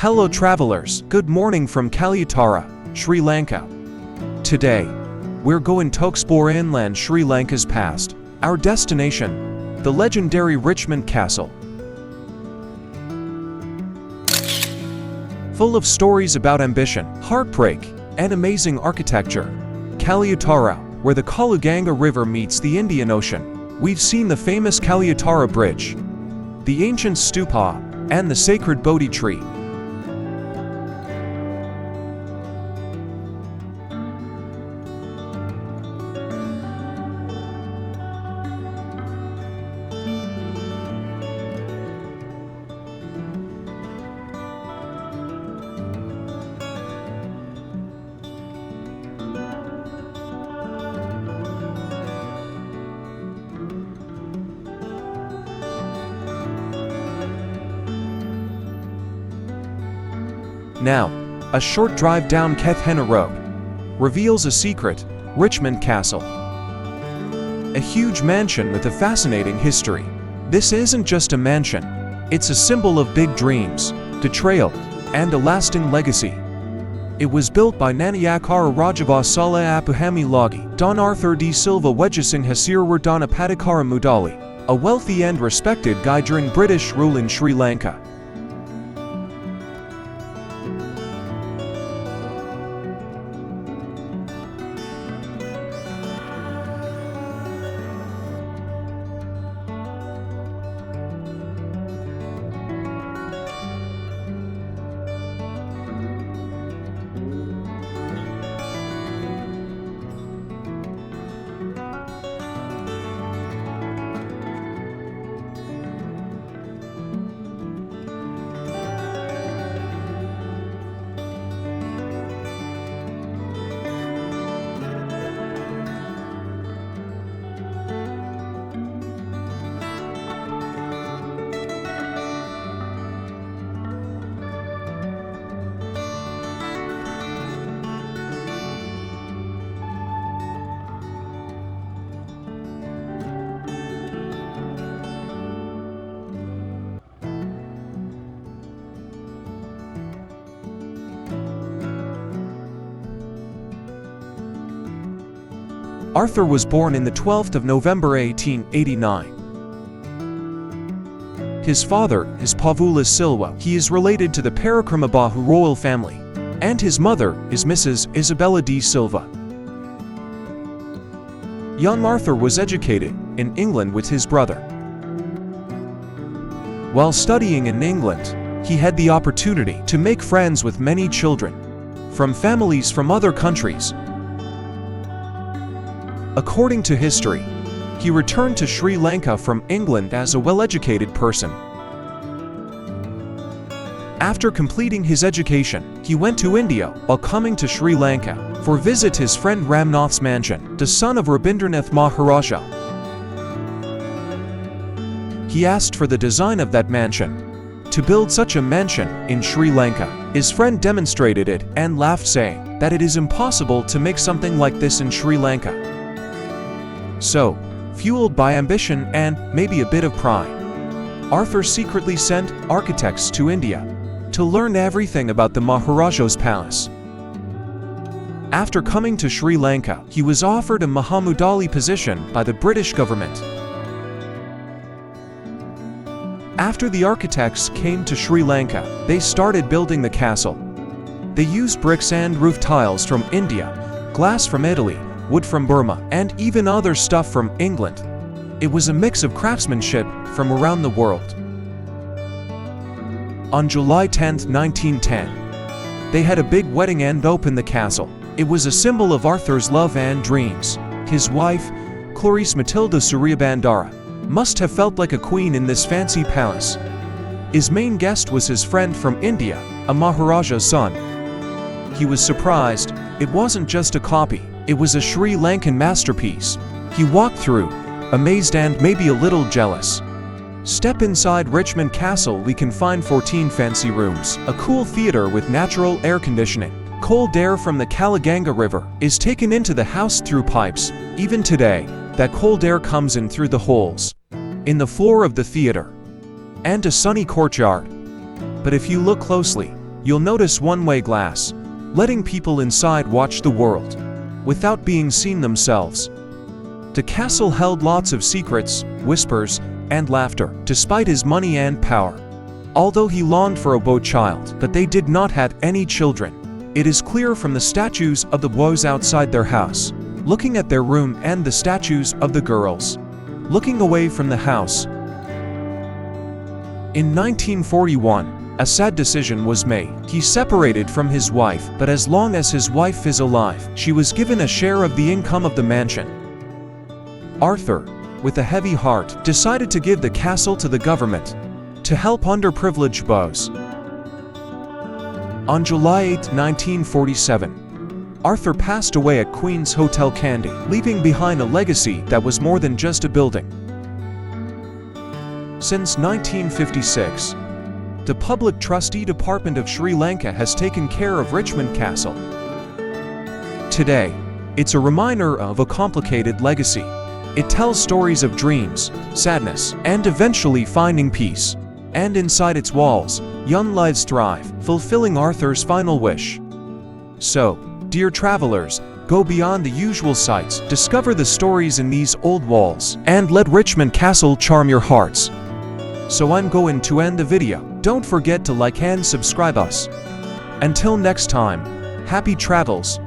Hello travelers, good morning from Kalutara, Sri Lanka. Today, we're going to explore inland Sri Lanka's past. Our destination, the legendary Richmond Castle. Full of stories about ambition, heartbreak, and amazing architecture. Kalutara, where the Kaluganga River meets the Indian Ocean. We've seen the famous Kalutara Bridge, the ancient stupa, and the sacred Bodhi tree. Now, a short drive down Kethena Road reveals a secret, Richmond Castle. A huge mansion with a fascinating history. This isn't just a mansion, it's a symbol of big dreams, betrayal, and a lasting legacy. It was built by Nanayakara Rajavasala Apuhami Lagi, Don Arthur D. Silva Wejesing Hasirwardana Padikara Mudali, a wealthy and respected guy during British rule in Sri Lanka. Arthur was born in the 12th of November 1889. His father is Pavula Silva. He is related to the Parakramabahu royal family, and his mother is Mrs. Isabella D. Silva. Young Arthur was educated in England with his brother. While studying in England, he had the opportunity to make friends with many children from families from other countries. According to history, he returned to Sri Lanka from England as a well-educated person. After completing his education, he went to India while coming to Sri Lanka for visit his friend Ramnath's mansion, the son of Rabindranath Maharaja. He asked for the design of that mansion. To build such a mansion in Sri Lanka, his friend demonstrated it and laughed, saying that it is impossible to make something like this in Sri Lanka. So, fueled by ambition and maybe a bit of pride, Arthur secretly sent architects to India to learn everything about the Maharaja's palace. After coming to Sri Lanka, he was offered a Mahamudali position by the British government. After the architects came to Sri Lanka, they started building the castle. They used bricks and roof tiles from India, glass from Italy, wood from Burma, and even other stuff from England. It was a mix of craftsmanship from around the world. On July 10, 1910, they had a big wedding and opened the castle. It was a symbol of Arthur's love and dreams. His wife, Clarice Matilda Suryabandara, must have felt like a queen in this fancy palace. His main guest was his friend from India, a Maharaja's son. He was surprised. It wasn't just a copy. It was a Sri Lankan masterpiece. He walked through, amazed and maybe a little jealous. Step inside Richmond Castle. We can find 14 fancy rooms, a cool theater with natural air conditioning. Cold air from the Kaluganga River is taken into the house through pipes. Even today, that cold air comes in through the holes in the floor of the theater. And a sunny courtyard. But if you look closely, you'll notice one-way glass, letting people inside watch the world, without being seen themselves. The castle held lots of secrets, whispers, and laughter, despite his money and power. Although he longed for a boy child, but they did not have any children. It is clear from the statues of the boys outside their house, looking at their room, and the statues of the girls, looking away from the house. In 1941, a sad decision was made. He separated from his wife, but as long as his wife is alive, she was given a share of the income of the mansion. Arthur, with a heavy heart, decided to give the castle to the government to help underprivileged boys. On July 8, 1947, Arthur passed away at Queen's Hotel Kandy, leaving behind a legacy that was more than just a building. Since 1956, the Public Trustee Department of Sri Lanka has taken care of Richmond Castle. Today, it's a reminder of a complicated legacy. It tells stories of dreams, sadness, and eventually finding peace. And inside its walls, young lives thrive, fulfilling Arthur's final wish. So, dear travelers, go beyond the usual sights, discover the stories in these old walls, and let Richmond Castle charm your hearts. So I'm going to end the video. Don't forget to like and subscribe us. Until next time, happy travels.